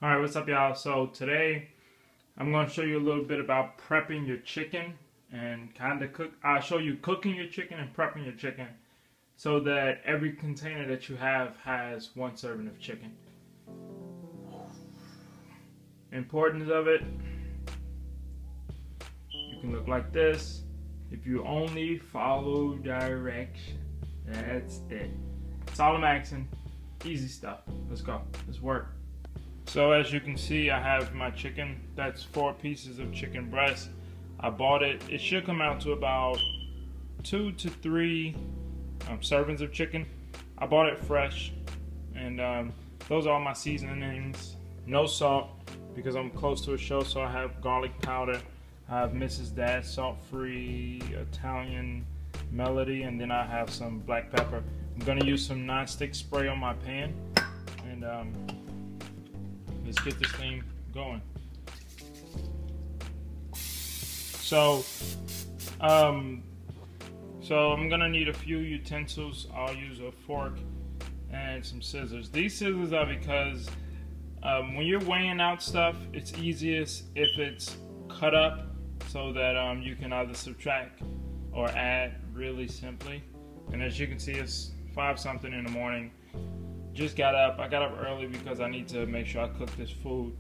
Alright, what's up y'all? So today I'm going to show you a little bit about prepping your chicken and I'll show you cooking your chicken and prepping your chicken so that every container that you have has one serving of chicken. Importance of it, you can look like this if you only follow direction. That's it. That's all I'm asking. Easy stuff. Let's go. Let's work. So as you can see, I have my chicken. That's 4 pieces of chicken breast. I bought it. It should come out to about 2 to 3 servings of chicken. I bought it fresh, and those are all my seasonings. No salt because I'm close to a show, so I have garlic powder. I have Mrs. Dash salt-free Italian Melody, and then I have some black pepper. I'm gonna use some non-stick spray on my pan, and let's get this thing going. So I'm gonna need a few utensils. I'll use a fork and some scissors. These scissors are because when you're weighing out stuff, it's easiest if it's cut up so that you can either subtract or add really simply. And as you can see, it's 5-something in the morning. Just got up. I got up early because I need to make sure I cook this food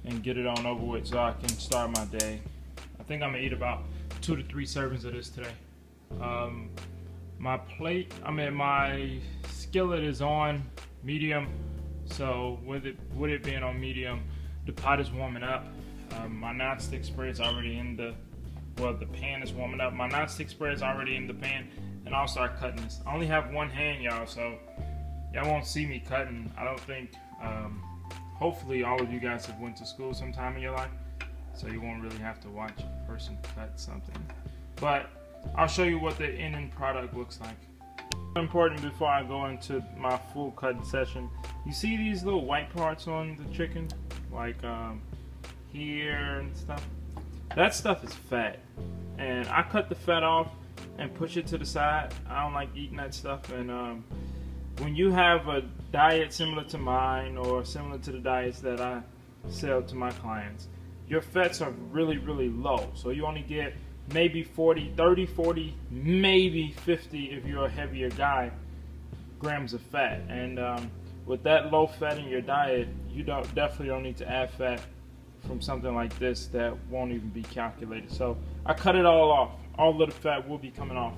and get it on over with so I can start my day. I think I'm gonna eat about 2 to 3 servings of this today. My skillet is on medium, so with it being on medium, the pot is warming up. My non-stick spray is already in the pan is warming up. My non-stick spray is already in the pan, and I'll start cutting this. I only have one hand, y'all, so y'all won't see me cutting. I don't think. Hopefully, all of you guys have went to school sometime in your life, so you won't really have to watch a person cut something. But I'll show you what the end product looks like. Important before I go into my full cutting session. You see these little white parts on the chicken, like here and stuff? That stuff is fat, and I cut the fat off and push it to the side. I don't like eating that stuff. And when you have a diet similar to mine or similar to the diets that I sell to my clients, your fats are really, really low. So you only get maybe 30, 40, maybe 50 if you're a heavier guy, grams of fat. And with that low fat in your diet, you definitely don't need to add fat from something like this that won't even be calculated. So I cut it all off. All of the fat will be coming off.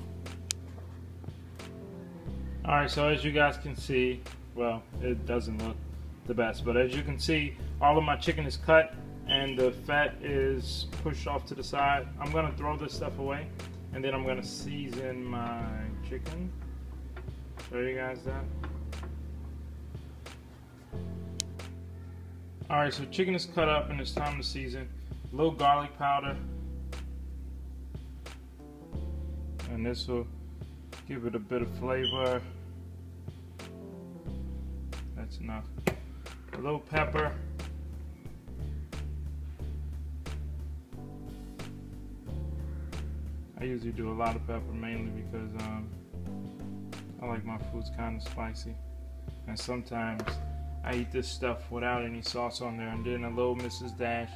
Alright, so as you guys can see, well, it doesn't look the best, but as you can see, all of my chicken is cut and the fat is pushed off to the side. I'm gonna throw this stuff away, and then I'm gonna season my chicken. Show you guys that. Alright, so chicken is cut up and it's time to season. A little garlic powder. And this will give it a bit of flavor. That's enough. A little pepper. I usually do a lot of pepper mainly because I like my foods kind of spicy. And sometimes I eat this stuff without any sauce on there, and then a little Mrs. Dash.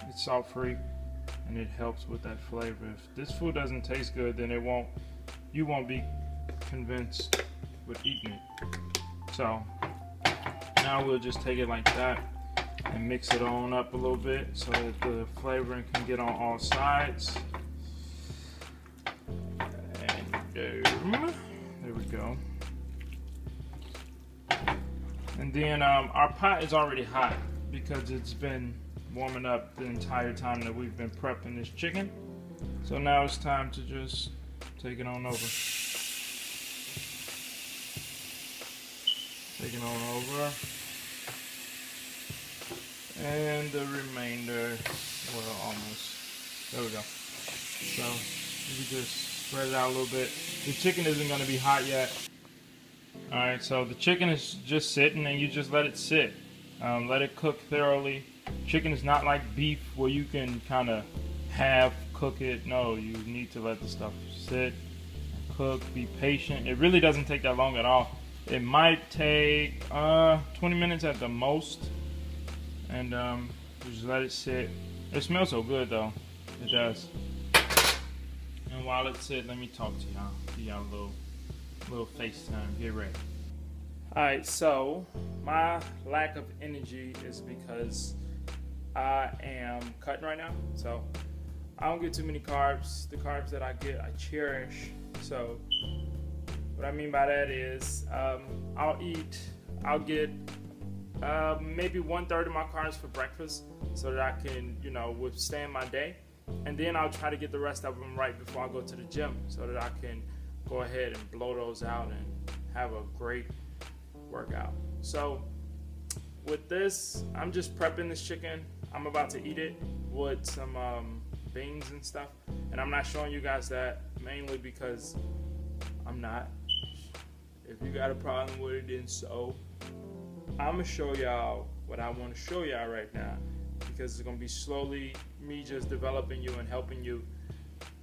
It's salt free and it helps with that flavor. If this food doesn't taste good, then you won't be convinced with eating it. So now we'll just take it like that and mix it on up a little bit so that the flavoring can get on all sides. And there we go. And then our pot is already hot because it's been warming up the entire time that we've been prepping this chicken. So now it's time to just take it on over. Take it on over. And the remainder, well, almost. There we go. So you just spread it out a little bit. The chicken isn't going to be hot yet. Alright, so the chicken is just sitting and you just let it sit. Let it cook thoroughly. Chicken is not like beef where you can kind of half cook it. No, you need to let the stuff sit, cook, be patient. It really doesn't take that long at all. It might take 20 minutes at the most. and just let it sit. It smells so good though, it does. And while it sits, let me talk to y'all. Give y'all a little FaceTime. Get ready. Alright, so my lack of energy is because I am cutting right now. So I don't get too many carbs. The carbs that I get, I cherish. So what I mean by that is I'll get maybe 1/3 of my carbs for breakfast so that I can, withstand my day. And then I'll try to get the rest of them right before I go to the gym so that I can go ahead and blow those out and have a great workout. So with this, I'm just prepping this chicken. I'm about to eat it with some beans and stuff. And I'm not showing you guys that mainly because I'm not. If you got a problem with it, then so. I'm gonna show y'all what I want to show y'all right now, because it's gonna be slowly me just developing you and helping you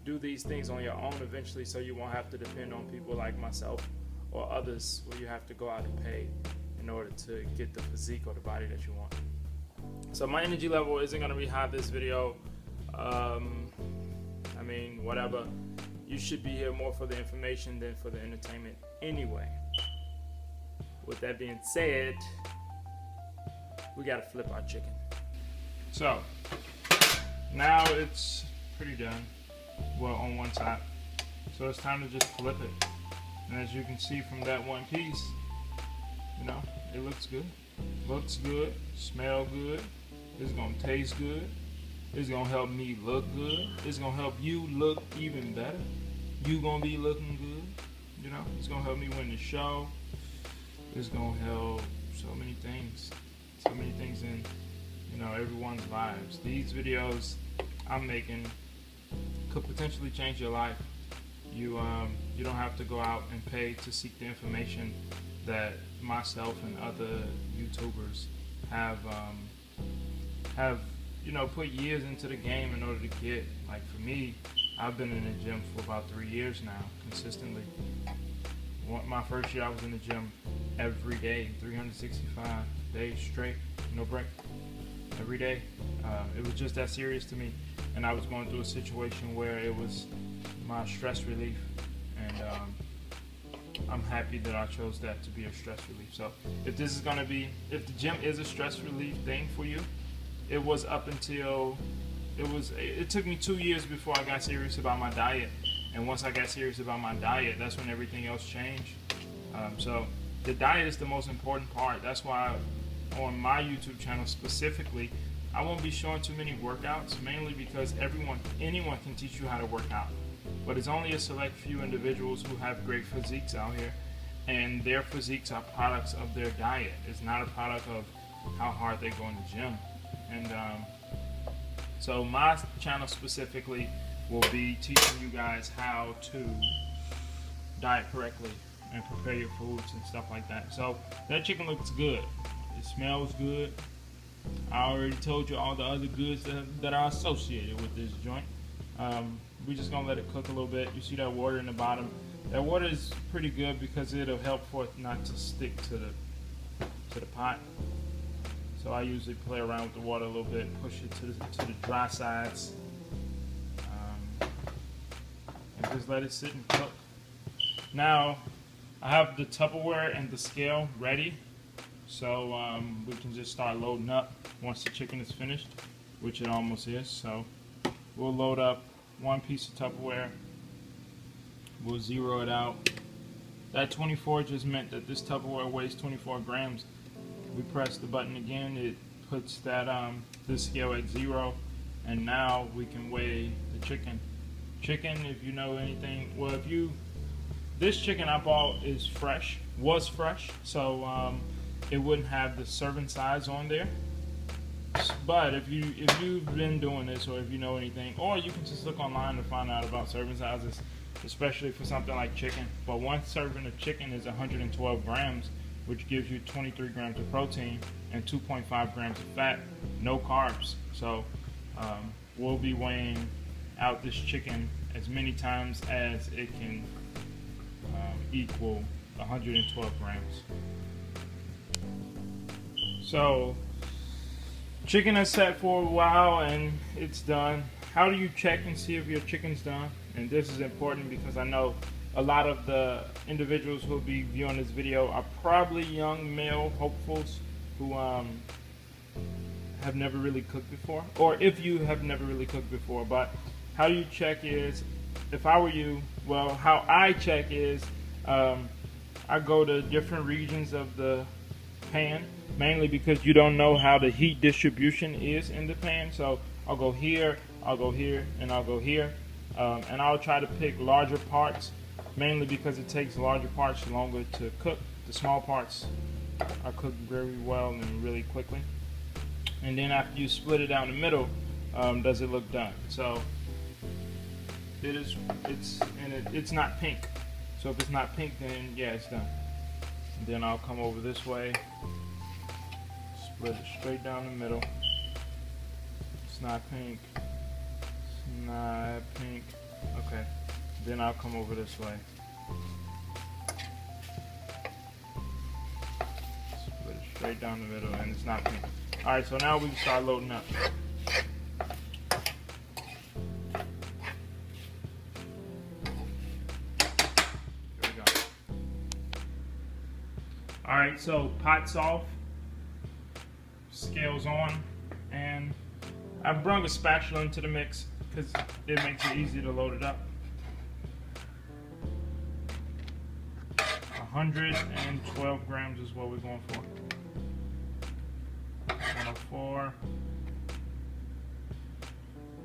do these things on your own eventually, so you won't have to depend on people like myself or others where you have to go out and pay in order to get the physique or the body that you want. So my energy level isn't gonna be high this video. I mean, whatever. You should be here more for the information than for the entertainment anyway. With that being said, we gotta flip our chicken. So now it's pretty done, well, on one side. So it's time to just flip it. And as you can see from that one piece, it looks good. Looks good, smell good. It's gonna taste good. It's gonna help me look good. It's gonna help you look even better. You gonna be looking good. It's gonna help me win the show. It's gonna help so many things in everyone's lives. These videos I'm making could potentially change your life. You don't have to go out and pay to seek the information that myself and other YouTubers have put years into the game in order to get. Like for me, I've been in the gym for about 3 years now, consistently. My first year I was in the gym every day, 365 days straight, no break, every day. It was just that serious to me, and I was going through a situation where it was my stress relief, and I'm happy that I chose that to be a stress relief. So if the gym is a stress relief thing for you, it was up until, it took me 2 years before I got serious about my diet. And once I got serious about my diet, that's when everything else changed. So the diet is the most important part. That's why on my YouTube channel specifically, I won't be showing too many workouts, mainly because anyone can teach you how to work out. But it's only a select few individuals who have great physiques out here, and their physiques are products of their diet. It's not a product of how hard they go in the gym. And so my channel specifically will be teaching you guys how to diet correctly and prepare your foods and stuff like that. So that chicken looks good. It smells good. I already told you all the other goods that are associated with this joint. We're just gonna let it cook a little bit. You see that water in the bottom? That water is pretty good because it'll help for it not to stick to the pot. So I usually play around with the water a little bit, push it to the dry sides, and just let it sit and cook. Now I have the Tupperware and the scale ready, so we can just start loading up once the chicken is finished, which it almost is. So we'll load up one piece of Tupperware. We'll zero it out. That 24 just meant that this Tupperware weighs 24 grams. We press the button again, it puts that this scale at 0, and now we can weigh the chicken. Chicken, if you know anything, well, this chicken I bought is fresh, was fresh, so it wouldn't have the serving size on there. But if you've been doing this, or if you know anything, or you can just look online to find out about serving sizes, especially for something like chicken. But one serving of chicken is 112 grams, which gives you 23 grams of protein and 2.5 grams of fat, no carbs. So we'll be weighing out this chicken as many times as it can equal 112 grams. So chicken is set for a while and it's done. How do you check and see if your chicken's done? And this is important because I know a lot of the individuals who will be viewing this video are probably young male hopefuls who have never really cooked before, or if you have never really cooked before. But how you check is, if I were you, well, how I check is I go to different regions of the pan, mainly because you don't know how the heat distribution is in the pan. So I'll go here, I'll go here, and I'll go here, and I'll try to pick larger parts, mainly because it takes larger parts longer to cook. The small parts are cooked very well and really quickly. And then after you split it down the middle, does it look done? So it's not pink. So if it's not pink, then yeah, it's done. And then I'll come over this way, split it straight down the middle. It's not pink. It's not pink. Okay. Then I'll come over this way. Split it straight down the middle, and it's not pink. Alright, so now we can start loading up. Here we go. Alright, so pot's off, scales on, and I've brought a spatula into the mix because it makes it easy to load it up. 112 grams is what we're going for. 104,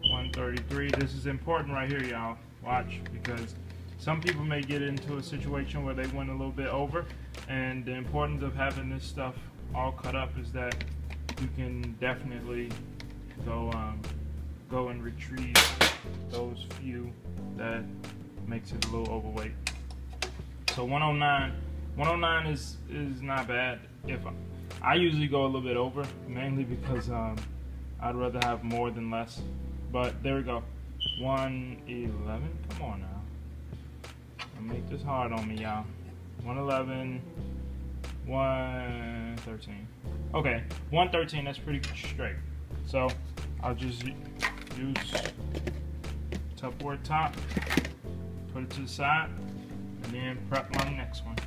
133. This is important right here, y'all. Watch, because some people may get into a situation where they went a little bit over, and the importance of having this stuff all cut up is that you can definitely go and retrieve those few that makes it a little overweight. So 109 is not bad. If I usually go a little bit over, mainly because I'd rather have more than less. But there we go. 111. Come on now. Don't make this hard on me, y'all. 111. 113. Okay, 113. That's pretty straight. So I'll just use Tupperware top, put it to the side, and then prep my next one.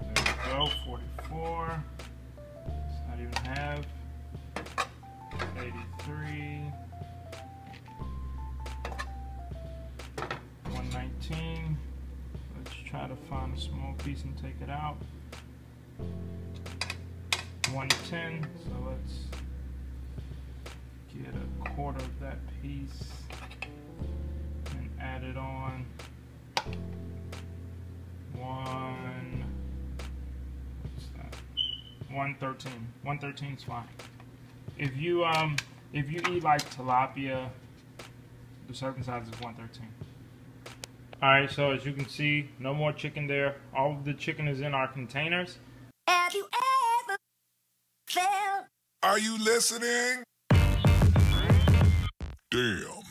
There we go, 44. It's not even half. 83. 119. Let's try to find a small piece and take it out. 110. So let's get a quarter of that piece and add it on. 113. 113 is fine. If you eat like tilapia, the serving size is 113. Alright, so as you can see, no more chicken there. All of the chicken is in our containers. Have you ever felt? Are you listening? Damn.